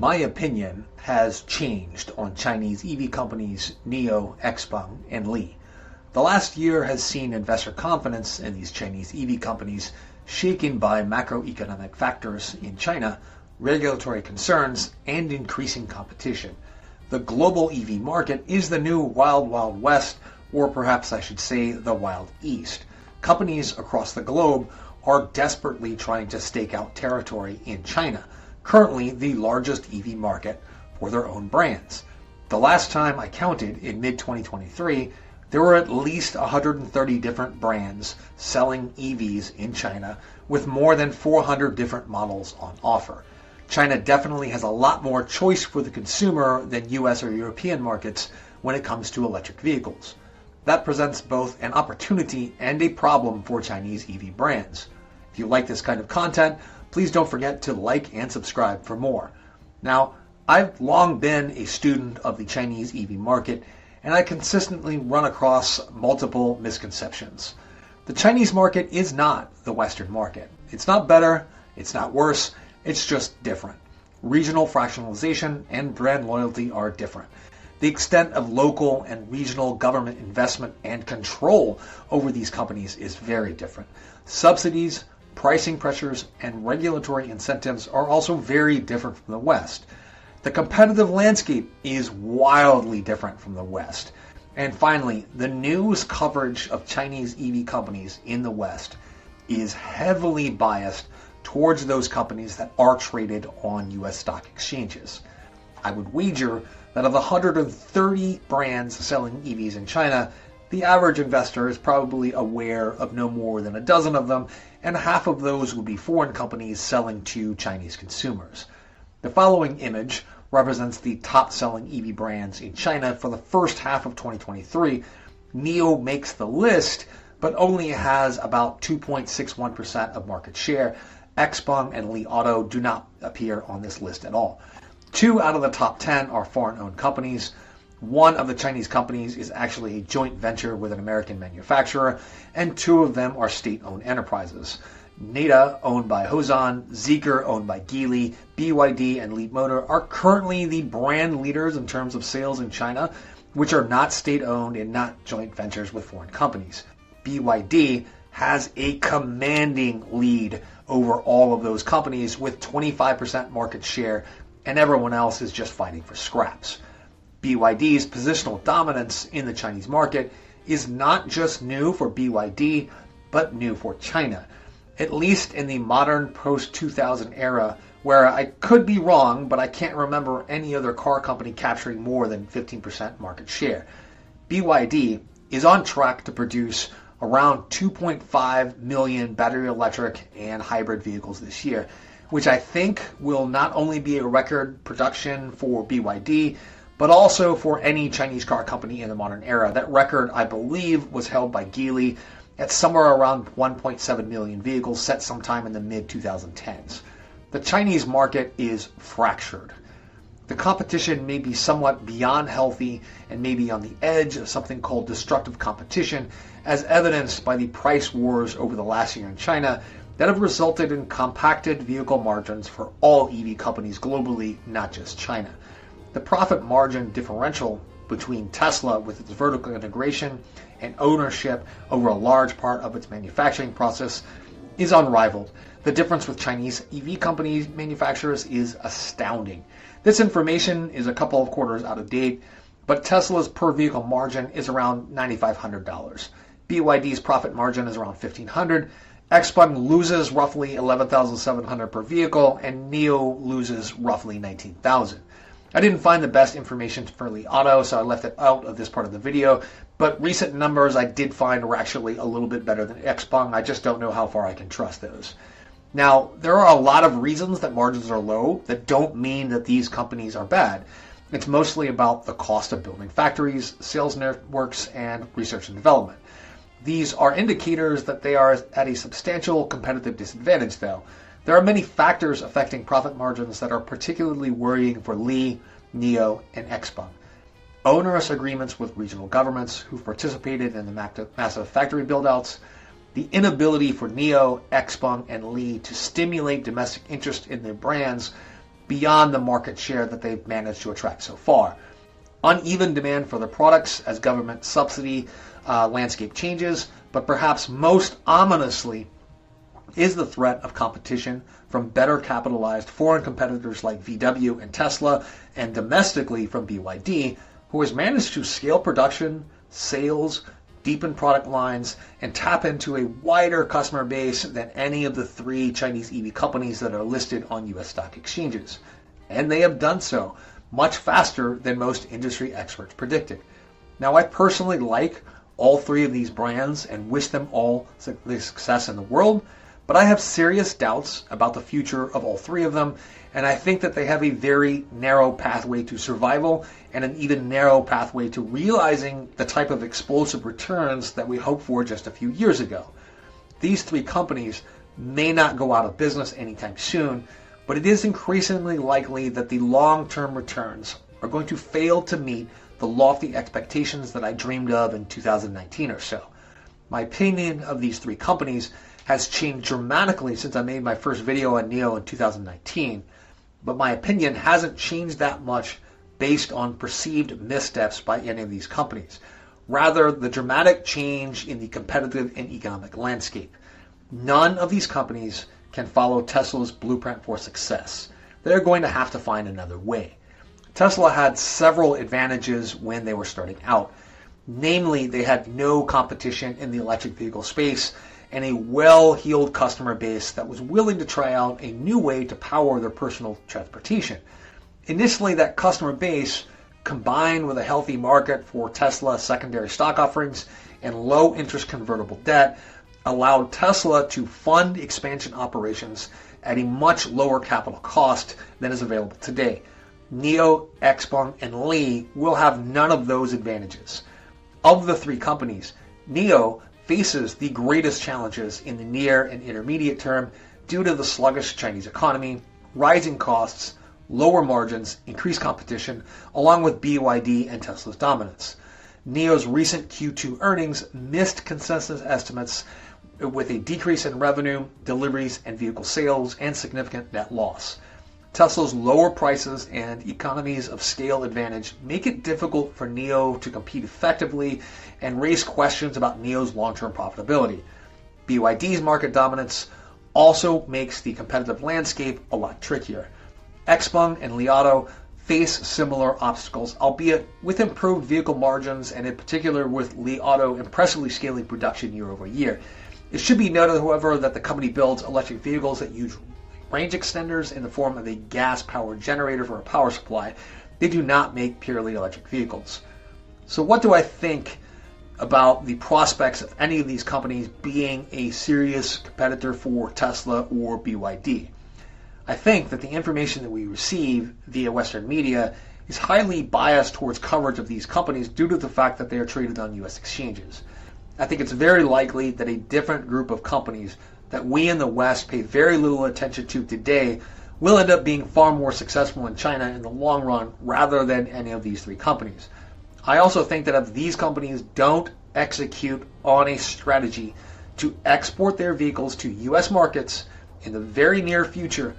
My opinion has changed on Chinese EV companies NIO, Xpeng, and Li. The last year has seen investor confidence in these Chinese EV companies shaken by macroeconomic factors in China, regulatory concerns, and increasing competition. The global EV market is the new Wild Wild West, or perhaps I should say the Wild East. Companies across the globe are desperately trying to stake out territory in China, currently the largest EV market for their own brands. The last time I counted, in mid-2023, there were at least 130 different brands selling EVs in China, with more than 400 different models on offer. China definitely has a lot more choice for the consumer than US or European markets when it comes to electric vehicles. That presents both an opportunity and a problem for Chinese EV brands. If you like this kind of content, please don't forget to like and subscribe for more. Now, I've long been a student of the Chinese EV market, and I consistently run across multiple misconceptions. The Chinese market is not the Western market. It's not better, it's not worse, it's just different. Regional fractionalization and brand loyalty are different. The extent of local and regional government investment and control over these companies is very different. Subsidies, pricing pressures, and regulatory incentives are also very different from the West. The competitive landscape is wildly different from the West. And finally, the news coverage of Chinese EV companies in the West is heavily biased towards those companies that are traded on US stock exchanges. I would wager that of the 130 brands selling EVs in China, the average investor is probably aware of no more than a dozen of them, and half of those would be foreign companies selling to Chinese consumers. The following image represents the top-selling EV brands in China for the first half of 2023. NIO makes the list, but only has about 2.61% of market share. Xpeng and Li Auto do not appear on this list at all. 2 out of the top 10 are foreign-owned companies. One of the Chinese companies is actually a joint venture with an American manufacturer, and 2 of them are state-owned enterprises. NEDA, owned by Hozon, Zeekr, owned by Geely, BYD, and Leapmotor are currently the brand leaders in terms of sales in China, which are not state-owned and not joint ventures with foreign companies. BYD has a commanding lead over all of those companies with 25% market share, and everyone else is just fighting for scraps. BYD's positional dominance in the Chinese market is not just new for BYD, but new for China. At least in the modern post-2000 era, where I could be wrong, but I can't remember any other car company capturing more than 15% market share. BYD is on track to produce around 2.5 million battery electric and hybrid vehicles this year, which I think will not only be a record production for BYD, but also for any Chinese car company in the modern era. That record, I believe, was held by Geely at somewhere around 1.7 million vehicles set sometime in the mid-2010s. The Chinese market is fractured. The competition may be somewhat beyond healthy and maybe on the edge of something called destructive competition, as evidenced by the price wars over the last year in China that have resulted in compacted vehicle margins for all EV companies globally, not just China. The profit margin differential between Tesla with its vertical integration and ownership over a large part of its manufacturing process is unrivaled. The difference with Chinese EV companies manufacturers is astounding. This information is a couple of quarters out of date, but Tesla's per vehicle margin is around $9,500. BYD's profit margin is around $1,500. Xpeng loses roughly $11,700 per vehicle, and NIO loses roughly $19,000. I didn't find the best information for Li Auto, so I left it out of this part of the video, but recent numbers I did find were actually a little bit better than Xpeng. I just don't know how far I can trust those. Now, there are a lot of reasons that margins are low that don't mean that these companies are bad. It's mostly about the cost of building factories, sales networks, and research and development. These are indicators that they are at a substantial competitive disadvantage, though. There are many factors affecting profit margins that are particularly worrying for Li, NIO, and Xpeng. Onerous agreements with regional governments who've participated in the massive factory buildouts, the inability for NIO, Xpeng, and Li to stimulate domestic interest in their brands, beyond the market share that they've managed to attract so far. Uneven demand for their products as government subsidy landscape changes, but perhaps most ominously is the threat of competition from better capitalized foreign competitors like VW and Tesla, and domestically from BYD, who has managed to scale production, sales, deepen product lines, and tap into a wider customer base than any of the 3 Chinese EV companies that are listed on US stock exchanges. And they have done so much faster than most industry experts predicted. Now, I personally like all 3 of these brands and wish them all the success in the world, but I have serious doubts about the future of all 3 of them, and I think that they have a very narrow pathway to survival and an even narrow pathway to realizing the type of explosive returns that we hoped for just a few years ago. These 3 companies may not go out of business anytime soon, but it is increasingly likely that the long-term returns are going to fail to meet the lofty expectations that I dreamed of in 2019 or so. My opinion of these 3 companies has changed dramatically since I made my first video on NIO in 2019, but my opinion hasn't changed that much based on perceived missteps by any of these companies. Rather, the dramatic change in the competitive and economic landscape. None of these companies can follow Tesla's blueprint for success. They're going to have to find another way. Tesla had several advantages when they were starting out. Namely, they had no competition in the electric vehicle space and a well-heeled customer base that was willing to try out a new way to power their personal transportation. Initially, that customer base, combined with a healthy market for Tesla secondary stock offerings and low-interest convertible debt, allowed Tesla to fund expansion operations at a much lower capital cost than is available today. NIO, Xpeng, and Li will have none of those advantages. Of the 3 companies, NIO faces the greatest challenges in the near and intermediate term due to the sluggish Chinese economy, rising costs, lower margins, increased competition, along with BYD and Tesla's dominance. NIO's recent Q2 earnings missed consensus estimates with a decrease in revenue, deliveries, and vehicle sales, and significant net loss. Tesla's lower prices and economies of scale advantage make it difficult for NIO to compete effectively and raise questions about NIO's long-term profitability. BYD's market dominance also makes the competitive landscape a lot trickier. Xpeng and Li Auto face similar obstacles, albeit with improved vehicle margins and in particular with Li Auto impressively scaling production year over year. It should be noted, however, that the company builds electric vehicles that use range extenders in the form of a gas-powered generator for a power supply. They do not make purely electric vehicles. So what do I think about the prospects of any of these companies being a serious competitor for Tesla or BYD? I think that the information that we receive via Western media is highly biased towards coverage of these companies due to the fact that they are traded on US exchanges. I think it's very likely that a different group of companies that we in the West pay very little attention to today will end up being far more successful in China in the long run rather than any of these 3 companies. I also think that if these companies don't execute on a strategy to export their vehicles to US markets in the very near future,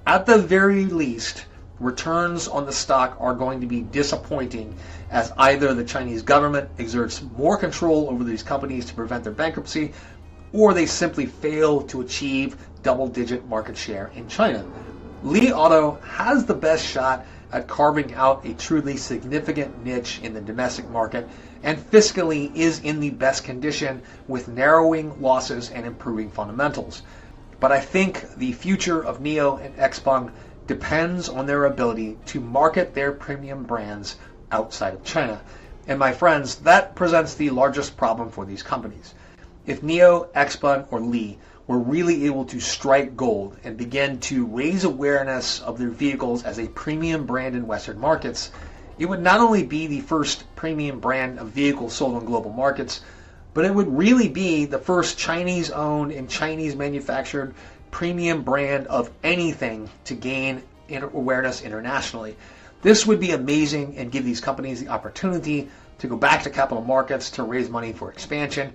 at the very least, returns on the stock are going to be disappointing as either the Chinese government exerts more control over these companies to prevent their bankruptcy, or they simply fail to achieve double-digit market share in China. Li Auto has the best shot at carving out a truly significant niche in the domestic market and fiscally is in the best condition with narrowing losses and improving fundamentals. But I think the future of NIO and Xpeng depends on their ability to market their premium brands outside of China. And my friends, that presents the largest problem for these companies. If NIO, Xpeng, or Li were really able to strike gold and begin to raise awareness of their vehicles as a premium brand in Western markets, it would not only be the first premium brand of vehicles sold on global markets, but it would really be the first Chinese-owned and Chinese-manufactured premium brand of anything to gain awareness internationally. This would be amazing and give these companies the opportunity to go back to capital markets to raise money for expansion.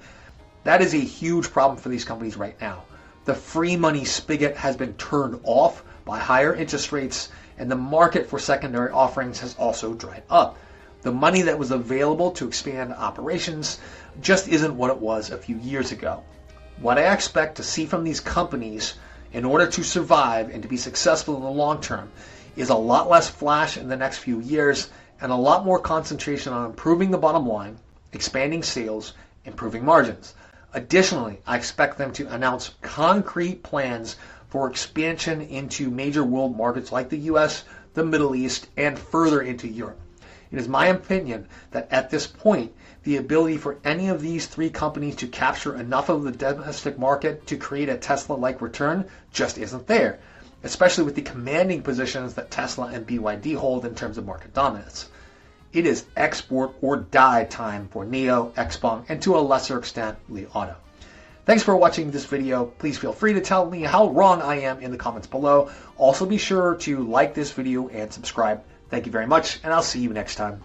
That is a huge problem for these companies right now. The free money spigot has been turned off by higher interest rates and the market for secondary offerings has also dried up. The money that was available to expand operations just isn't what it was a few years ago. What I expect to see from these companies in order to survive and to be successful in the long term is a lot less flash in the next few years and a lot more concentration on improving the bottom line, expanding sales, improving margins. Additionally, I expect them to announce concrete plans for expansion into major world markets like the US, the Middle East, and further into Europe. It is my opinion that at this point, the ability for any of these three companies to capture enough of the domestic market to create a Tesla-like return just isn't there, especially with the commanding positions that Tesla and BYD hold in terms of market dominance. It is export or die time for NIO, Xpeng, and to a lesser extent, Li Auto. Thanks for watching this video. Please feel free to tell me how wrong I am in the comments below. Also be sure to like this video and subscribe. Thank you very much, and I'll see you next time.